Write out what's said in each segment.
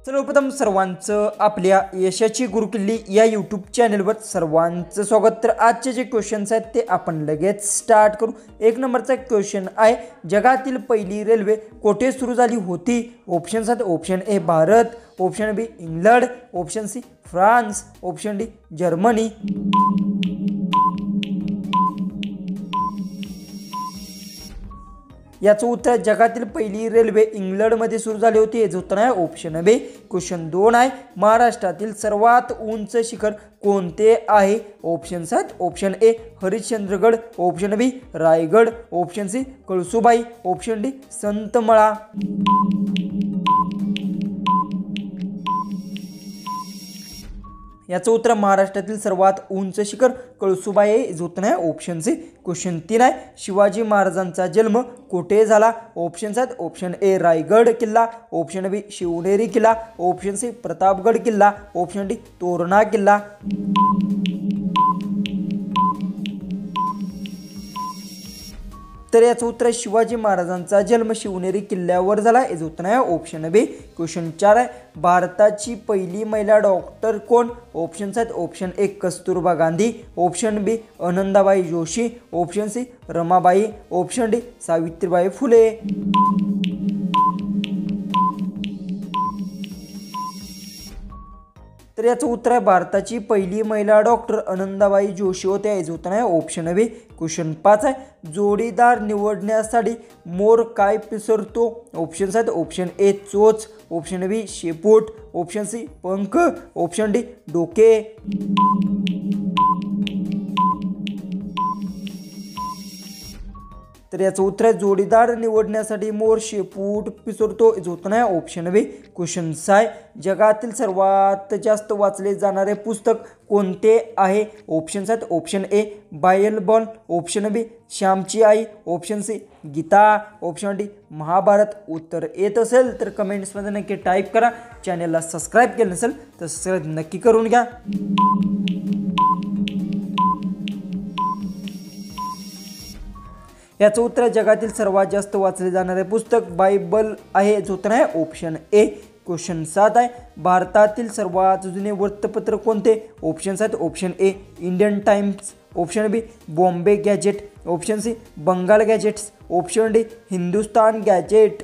सर्वप्रथम सर्वांचं आपल्या यशाची गुरुकिल्ली या यूट्यूब चॅनलवर सर्वांचं स्वागत। तर आजचे जे क्वेश्चन्स आहेत ते आपण लगेच स्टार्ट करू। एक नंबरचा क्वेश्चन आहे, जगातील पहिली रेल्वे कोठे सुरू झाली होती? ऑप्शन्स आहेत, option A Bharat, option B England, option C France, option D Germany. याचं उत्तर जगातील पहिली रेल्वे इंग्लंडमध्ये सुरू झाली होती, याचं उत्तर आहे ऑप्शन बी। क्वेश्चन 2 आहे, महाराष्ट्रातील सर्वात उंच शिखर कोणते आहे? ऑप्शन्स आहेत, option A Harishchandragad, option B Raigad, option C Kalsubai, option D Santmala. याचं उत्तर महाराष्ट्रातील सर्वात उंच शिखर कळसुबाई आहे, याचं उत्तर आहे ऑप्शन सी। क्वेश्चन 3 आहे, शिवाजी महाराजांचा जन्म कुठे झाला? ऑप्शन्स आहेत, ऑप्शन ए रायगड किल्ला, ऑप्शन बी शिवनेरी किल्ला, ऑप्शन सी प्रतापगड किल्ला, ऑप्शन डी तोरणा किल्ला। तर याचं उत्तर शिवाजी महाराजांचा जन्म शिवनेरी किल्ल्यावर झाला, याचं उत्तर आहे ऑप्शन बी। क्वेश्चन 4 आहे, भारताची पहिली महिला डॉक्टर कोण? ऑप्शन्स आहेत, option A Kasturba Gandhi, option B Anandabai Joshi, option C Ramabai, option D Savitribai Phule. तर याचं उत्तर आहे भारताची पहिली महिला डॉक्टर आनंदाबाई जोशी होत्या, याचं उत्तर आहे ऑप्शन बी। क्वेश्चन 5 आहे, जोडीदार निवडण्यासाठी मोर काय पिसरतो? ऑप्शन्स आहेत, ऑप्शन ए चोच, ऑप्शन बी शेपूट, ऑप्शन सी पंख, ऑप्शन डी डोके। तर याचं उत्तर आहे जोडीदार निवडण्यासाठी मोर शेपूट पिसरतो, याचं उत्तर आहे ऑप्शन बी। क्वेश्चन 6 आहे, जगातील सर्वात जास्त वाचले जाणारे पुस्तक कोणते आहे? ऑप्शन्स आहेत, option A Bible, option B Shyamchi Aai, option C Gita, option D Mahabharat. उत्तर येत असेल तर कमेंट्समध्ये नक्की टाईप करा। चॅनलला सबस्क्राईब केलं नसेल तर सबस्क्राईब नक्की करून घ्या। याचं उत्तर जगातील सर्वात जास्त वाचले जाणारे पुस्तक बायबल आहे, याचं उत्तर आहे ऑप्शन ए। क्वेश्चन 7 आहे, भारतातील सर्वात जुने वृत्तपत्र कोणते? ऑप्शन्स आहेत, option A Indian Times, option B Bombay gazette, option C Bengal gazettes, option D Hindustan gazette.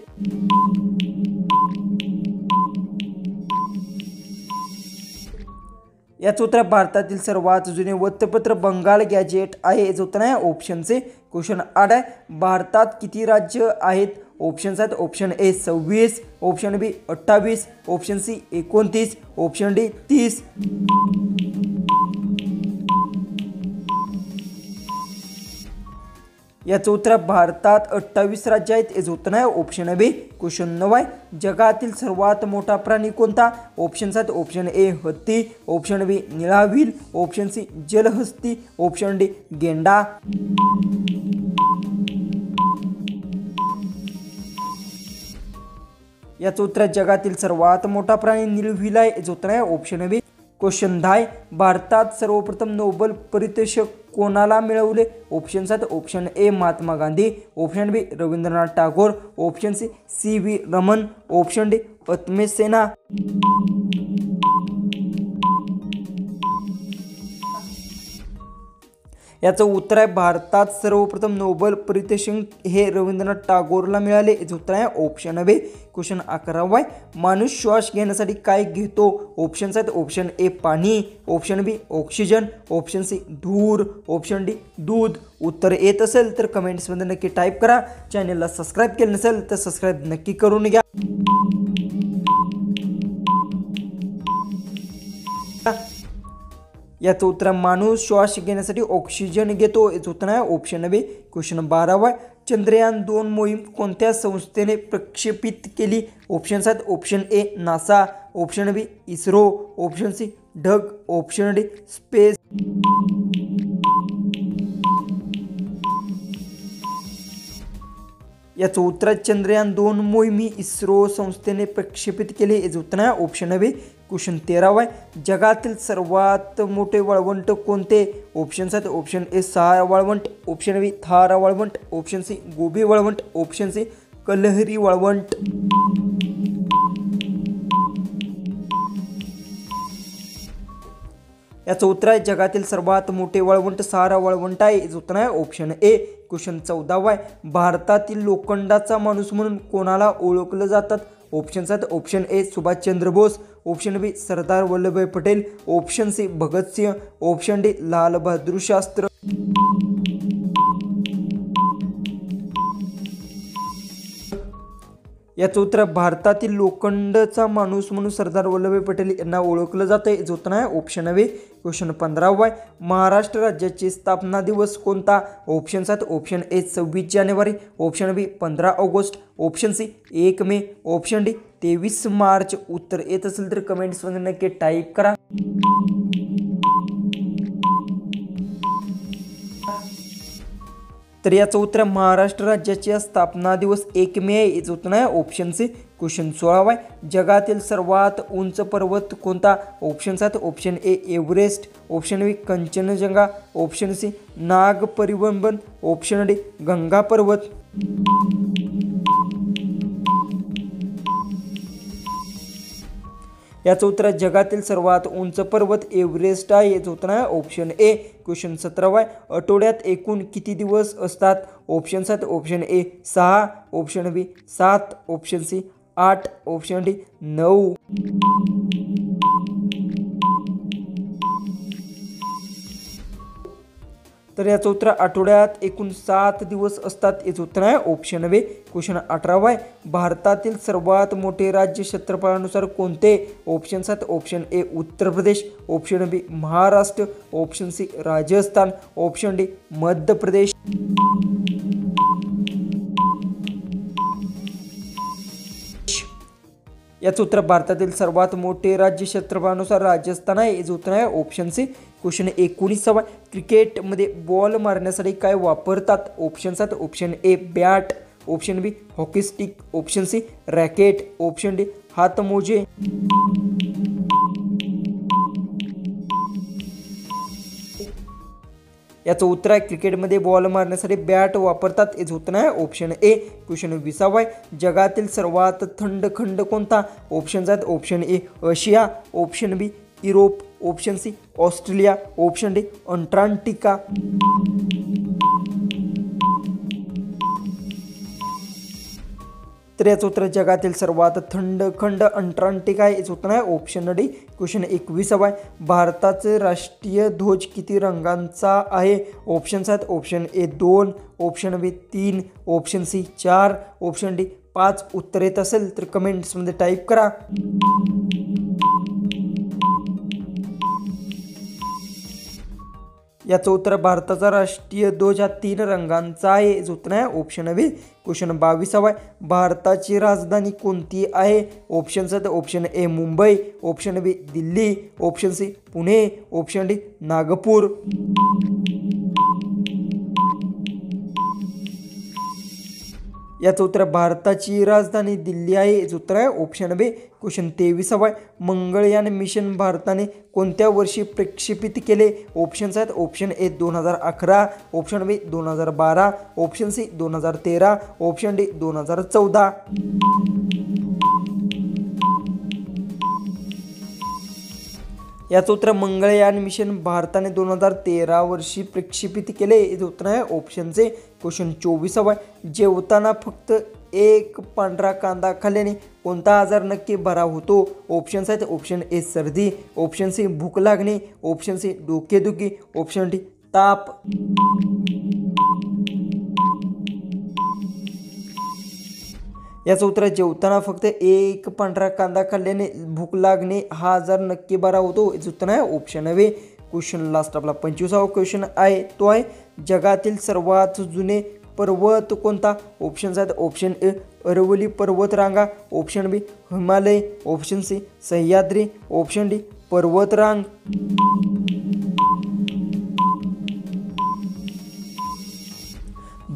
याचं उत्तर भारतातील सर्वात जुने वृत्तपत्र बंगाल गॅजेट आहे, याचं उत्तर आहे ऑप्शन सी। क्वेश्चन 8 आहे, भारतात किती राज्य आहेत? ऑप्शन्स आहेत, option A 26, option B 28, option C 29, option D 30। याचं उत्तर भारतात 28 राज्य आहेत, याचं उत्तर आहे ऑप्शन बी। क्वेश्चन 9 आहे, जगातील सर्वात मोठा प्राणी कोणता? ऑप्शन्स आहेत, ऑप्शन ए हत्ती, ऑप्शन बी निळा व्हील, ऑप्शन सी जलहस्ती, ऑप्शन डी गेंडा। याचं उत्तर जगातील सर्वात मोठा प्राणी नीलव्हील आहे, याचं उत्तर आहे ऑप्शन बी। क्वेश्चन 10, भारतात सर्वप्रथम नोबेल पारितोषिक कोणाला मिळवले? ऑप्शन्स आहेत, option A Mahatma Gandhi, option B Rabindranath Tagore, option C V Raman, option D पद्मे सेना। याचं उत्तर आहे भारतात सर्वप्रथम नोबेल पारितोषिक हे रवींद्रनाथ टागोरला मिळाले, याचं उत्तर आहे ऑप्शन बी। क्वेश्चन 11 आहे, माणूस श्वास घेण्यासाठी काय घेतो? ऑप्शन्स आहेत, ऑप्शन ए पाणी, ऑप्शन बी ऑक्सिजन, ऑप्शन सी धूर, ऑप्शन डी दूध। उत्तर येत असेल तर कमेंट्समध्ये नक्की टाईप करा। चॅनलला सबस्क्राईब केलं नसेल तर सबस्क्राईब नक्की करून घ्या। याचं उत्तर माणूस श्वास घेण्यासाठी ऑक्सिजन घेतो, याचं उत्तर आहे ऑप्शन बी। क्वेश्चन 12 आहे, चंद्रयान 2 मोहीम कोणत्या संस्थेने प्रक्षेपित केली? ऑप्शन्स आहेत, option A NASA, option B ISRO, option C ढग, ऑप्शन डी स्पेस। याचं उत्तर चंद्रयान 2 मोहीम इस्रो संस्थेने प्रक्षेपित केली, याचं उत्तर आहे ऑप्शन बी। क्वेश्चन 13 आहे, जगातील सर्वात मोठे वाळवंट कोणते? ऑप्शन्स आहेत, ऑप्शन ए सहारा वाळवंट, ऑप्शन बी थारा वाळवंट, ऑप्शन सी गोबी वाळवंट, ऑप्शन सी कलहरी वाळवंट। याचं उत्तर आहे जगातील सर्वात मोठे वाळवंट सहारा वाळवंट आहे. याचं उत्तर आहे ऑप्शन ए. क्वेश्चन 14 आहे भारतातील लोखंडाचा माणूस म्हणून कोणाला ओळखलं जातात. ऑप्शन आहेत option A Subhashchandra Bose, option B Sardar Vallabhbhai Patel, option C Bhagatsingh, option D Lal Bahadur Shastri. याचं उत्तर भारतातील लोखंडचा माणूस म्हणून सरदार वल्लभभाई पटेल यांना ओळखलं जातं. याचं उत्तर आहे ऑप्शन बी. क्वेश्चन 15 आहे महाराष्ट्र राज्याची स्थापना दिवस कोणता. ऑप्शन आहेत ऑप्शन ए 26 जानेवारी, ऑप्शन बी 15 ऑगस्ट, ऑप्शन सी 1 मे, ऑप्शन डी 23 मार्च. उत्तर येत असेल तर कमेंट्समध्ये नक्की टाईप करा. तर याचं उत्तर महाराष्ट्र राज्याची स्थापना दिवस 1 मे आहे. याचं उत्तर आहे ऑप्शन सी. क्वेश्चन 16 आहे जगातील सर्वात उंच पर्वत कोणता. ऑप्शन आहेत option A Everest, option B Kanchenjunga, option C नाग परिवंबन, ऑप्शन डी गंगा पर्वत. याचं उत्तर जगातील सर्वात उंच पर्वत एव्हरेस्ट आहे. याचं उत्तर आहे ऑप्शन ए. क्वेश्चन 17 आहे आठवड्यात एकूण किती दिवस असतात. ऑप्शन आहेत option A 6, option B 7, option C 8, option D 9. तर याचं उत्तर आठवड्यात एकूण 7 दिवस असतात. याचं उत्तर आहे ऑप्शन बी. क्वेश्चन 18 आहे भारतातील सर्वात मोठे राज्य क्षेत्रफळानुसार कोणते. ऑप्शन आहेत option A Uttar Pradesh, option B Maharashtra, option C Rajasthan, option D Madhya Pradesh. याचं उत्तर भारतातील सर्वात मोठे राज्य क्षेत्रफळानुसार राजस्थान आहे. याचं उत्तर आहे ऑप्शन सी. क्वेश्चन 19 क्रिकेटमध्ये बॉल मारण्यासाठी काय वापरतात. ऑप्शन आहेत option A bat, option B hockey stick, option C racket, option D हातमोजे. याचं उत्तर आहे क्रिकेटमध्ये बॉल मारण्यासाठी बॅट वापरतात. याचं उत्तर आहे ऑप्शन ए. क्वेश्चन 20 आहे जगातील सर्वात थंड खंड कोणता. ऑप्शन आहेत option A Asia, option B Europe, option C Australia, option D Antarctica. तर याचं उत्तर जगातील सर्वात थंड खंड अंटार्क्टिका आहे. याचं उत्तर आहे ऑप्शन डी. क्वेश्चन 21 आहे भारताचे राष्ट्रीय ध्वज किती रंगांचा आहे. ऑप्शन आहेत option A 2, option B 3, option C 4, option D 5. उत्तर येत असेल तर कमेंट्समध्ये टाईप करा. याचं उत्तर भारताचा राष्ट्रीय ध्वज हा 3 रंगांचा आहे. याचं उत्तर आहे ऑप्शन बी. क्वेश्चन 22 आहे भारताची राजधानी कोणती आहे. ऑप्शन आहेत option A Mumbai, option B Delhi, option C Pune, option D Nagpur. याचं उत्तर भारताची राजधानी दिल्ली आहे. याचं उत्तर आहे ऑप्शन बी. क्वेश्चन 23 आहे मंगळयान मिशन भारताने कोणत्या वर्षी प्रक्षेपित केले. ऑप्शन्स आहेत option A 2011, option B 2012, option C 2013, option D 2014. याचं उत्तर मंगळयान मिशन भारताने 2013 वर्षी प्रक्षेपित केले. याचं उत्तर आहे ऑप्शन सी. क्वेश्चन 24 आहे जेवताना फक्त एक पांढरा कांदा खाल्ल्याने कोणता आजार नक्की बरा होतो. ऑप्शन्स आहेत ऑप्शन ए सर्दी, ऑप्शन सी भूक लागणे, ऑप्शन सी डोकेदुखी, ऑप्शन डी ताप. याचं उत्तर जेवताना फक्त एक पांढरा कांदा खाल्ल्याने भूक लागणे हा आजार नक्की बरा होतो. याचं उत्तर आहे ऑप्शन बी. क्वेश्चन लास्ट आपला 25वा क्वेश्चन आहे तो आहे जगातील सर्वात जुने पर्वत कोणता. ऑप्शन्स आहेत ऑप्शन ए अरवली पर्वतरांगा, option B Himalaya, option C Sahyadri, option D पर्वतरांग.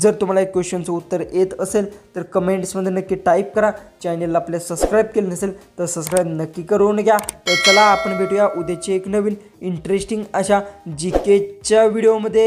जर तुम्हाला एक क्वेश्चनचं उत्तर येत असेल तर कमेंट्समध्ये नक्की टाईप करा. चॅनलला आपल्या सबस्क्राईब केलं नसेल तर सबस्क्राईब नक्की करून घ्या. तर चला आपण भेटूया उद्याची एक नवीन इंटरेस्टिंग अशा जीकेच्या व्हिडिओमध्ये.